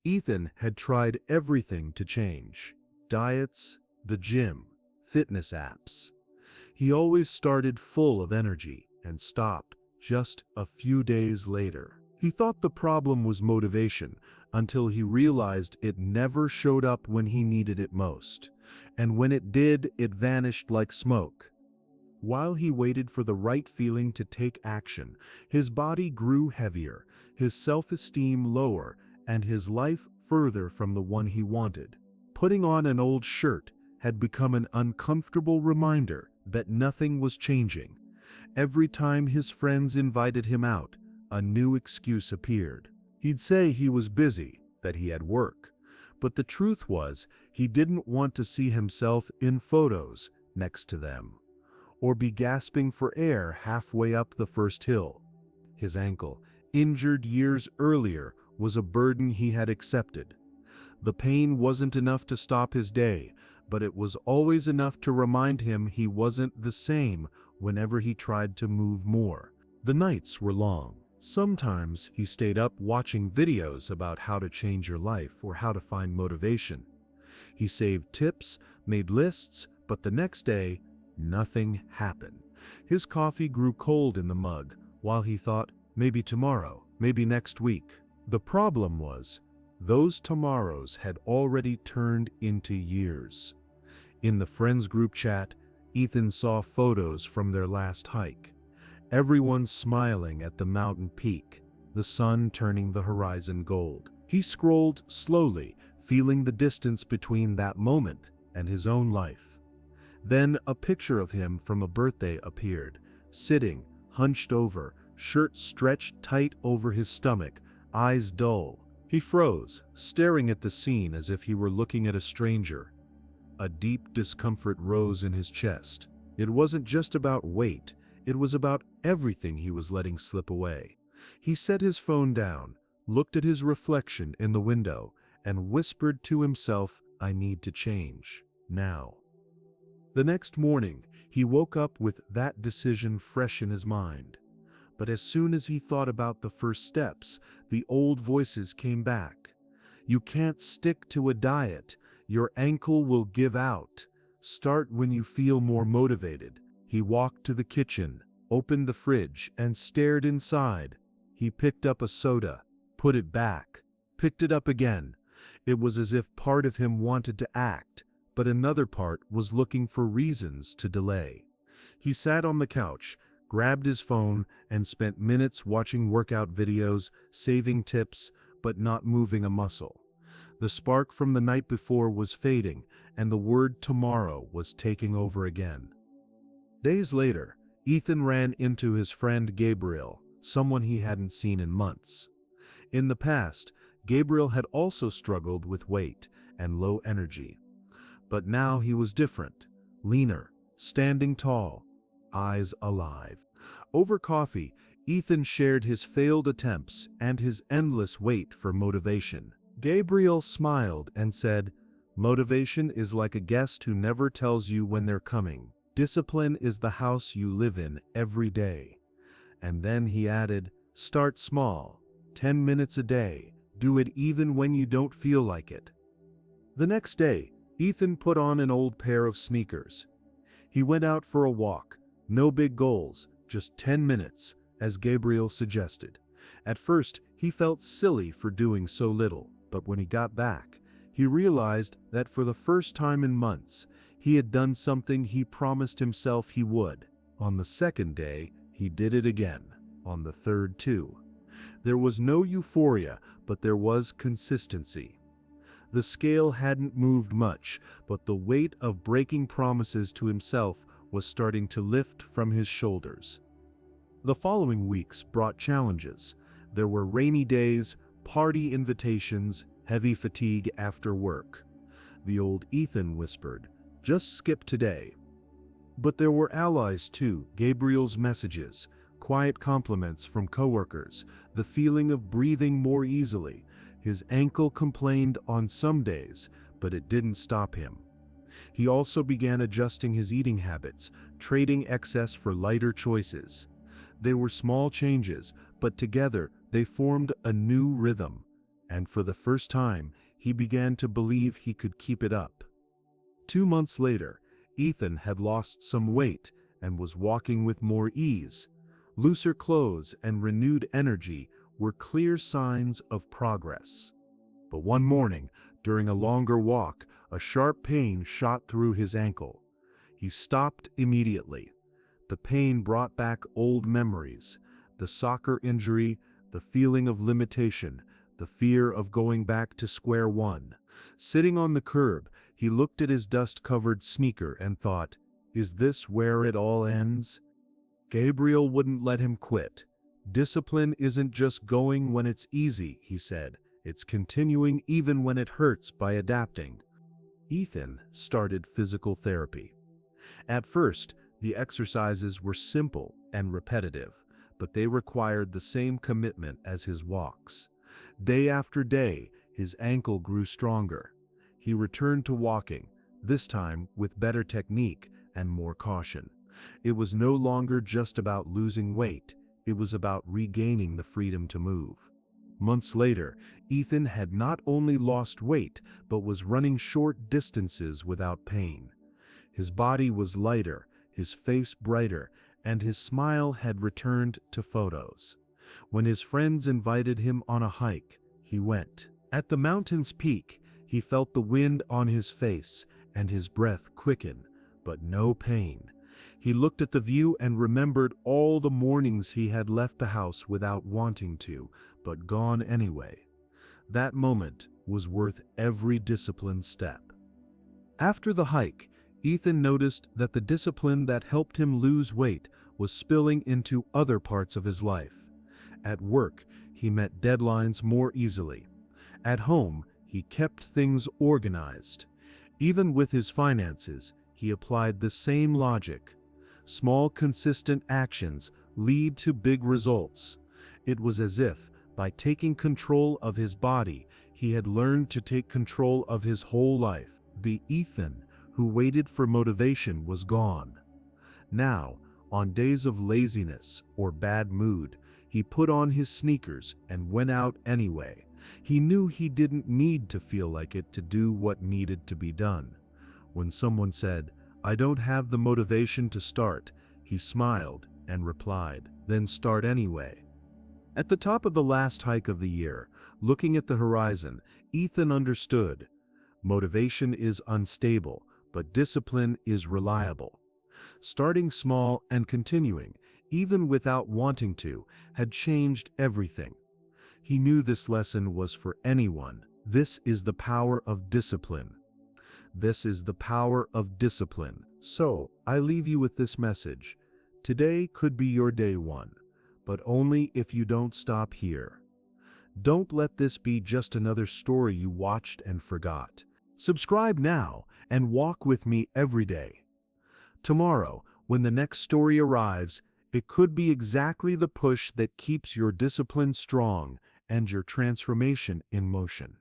Ethan had tried everything to change: diets, the gym, fitness apps. He always started full of energy and stopped just a few days later. He thought the problem was motivation until he realized it never showed up when he needed it most. And when it did, it vanished like smoke. While he waited for the right feeling to take action, his body grew heavier, his self-esteem lower, and his life further from the one he wanted. Putting on an old shirt had become an uncomfortable reminder that nothing was changing. Every time his friends invited him out, a new excuse appeared. He'd say he was busy, that he had work. But the truth was, he didn't want to see himself in photos next to them, or be gasping for air halfway up the first hill. His ankle, injured years earlier, was a burden he had accepted. The pain wasn't enough to stop his day, but it was always enough to remind him he wasn't the same whenever he tried to move more. The nights were long. Sometimes he stayed up watching videos about how to change your life or how to find motivation. He saved tips, made lists, but the next day, nothing happened. His coffee grew cold in the mug, while he thought, maybe tomorrow, maybe next week. The problem was, those tomorrows had already turned into years. In the friends group chat, Ethan saw photos from their last hike. Everyone smiling at the mountain peak, the sun turning the horizon gold. He scrolled slowly, feeling the distance between that moment and his own life. Then a picture of him from a birthday appeared, sitting, hunched over, shirt stretched tight over his stomach, eyes dull. He froze, staring at the scene as if he were looking at a stranger. A deep discomfort rose in his chest. It wasn't just about weight, it was about everything he was letting slip away. He set his phone down, looked at his reflection in the window, and whispered to himself, "I need to change, now." The next morning, he woke up with that decision fresh in his mind. But as soon as he thought about the first steps, the old voices came back. You can't stick to a diet. Your ankle will give out. Start when you feel more motivated. He walked to the kitchen, opened the fridge, and stared inside. He picked up a soda, put it back, picked it up again. It was as if part of him wanted to act, but another part was looking for reasons to delay. He sat on the couch, grabbed his phone, and spent minutes watching workout videos, saving tips, but not moving a muscle. The spark from the night before was fading, and the word tomorrow was taking over again. Days later, Ethan ran into his friend Gabriel, someone he hadn't seen in months. In the past, Gabriel had also struggled with weight and low energy. But now he was different, leaner, standing tall, eyes alive. Over coffee, Ethan shared his failed attempts and his endless wait for motivation. Gabriel smiled and said, "Motivation is like a guest who never tells you when they're coming. Discipline is the house you live in every day." And then he added, "Start small, 10 minutes a day. Do it even when you don't feel like it." The next day, Ethan put on an old pair of sneakers. He went out for a walk. No big goals, just 10 minutes, as Gabriel suggested. At first, he felt silly for doing so little, but when he got back, he realized that for the first time in months, he had done something he promised himself he would. On the second day, he did it again. On the third, too. There was no euphoria, but there was consistency. The scale hadn't moved much, but the weight of breaking promises to himself was starting to lift from his shoulders. The following weeks brought challenges. There were rainy days, party invitations, heavy fatigue after work. The old Ethan whispered, "Just skip today." But there were allies too, Gabriel's messages, quiet compliments from coworkers, the feeling of breathing more easily. His ankle complained on some days, but it didn't stop him. He also began adjusting his eating habits, trading excess for lighter choices. They were small changes, but together they formed a new rhythm. and for the first time, he began to believe he could keep it up. 2 months later, Ethan had lost some weight and was walking with more ease. Looser clothes and renewed energy were clear signs of progress. But one morning, during a longer walk, a sharp pain shot through his ankle. He stopped immediately. The pain brought back old memories, the soccer injury, the feeling of limitation, the fear of going back to square one. Sitting on the curb, he looked at his dust-covered sneaker and thought, "Is this where it all ends?" Gabriel wouldn't let him quit. "Discipline isn't just going when it's easy," he said. "It's continuing even when it hurts by adapting." Ethan started physical therapy. At first, the exercises were simple and repetitive, but they required the same commitment as his walks. Day after day, his ankle grew stronger. He returned to walking, this time with better technique and more caution. It was no longer just about losing weight, it was about regaining the freedom to move. Months later, Ethan had not only lost weight, but was running short distances without pain. His body was lighter, his face brighter, and his smile had returned to photos. When his friends invited him on a hike, he went. At the mountain's peak, he felt the wind on his face and his breath quicken, but no pain. He looked at the view and remembered all the mornings he had left the house without wanting to, but gone anyway. That moment was worth every disciplined step. After the hike, Ethan noticed that the discipline that helped him lose weight was spilling into other parts of his life. At work, he met deadlines more easily. At home, he kept things organized. Even with his finances, he applied the same logic. Small, consistent actions lead to big results. It was as if, by taking control of his body, he had learned to take control of his whole life. The Ethan who waited for motivation was gone. Now, on days of laziness or bad mood, he put on his sneakers and went out anyway. He knew he didn't need to feel like it to do what needed to be done. When someone said, "I don't have the motivation to start," he smiled and replied, "Then start anyway." At the top of the last hike of the year, looking at the horizon, Ethan understood. Motivation is unstable, but discipline is reliable. Starting small and continuing, even without wanting to, had changed everything. He knew this lesson was for anyone. This is the power of discipline. This is the power of discipline. So, I leave you with this message. Today could be your day one, but only if you don't stop here. Don't let this be just another story you watched and forgot. Subscribe now and walk with me every day. Tomorrow, when the next story arrives, it could be exactly the push that keeps your discipline strong and your transformation in motion.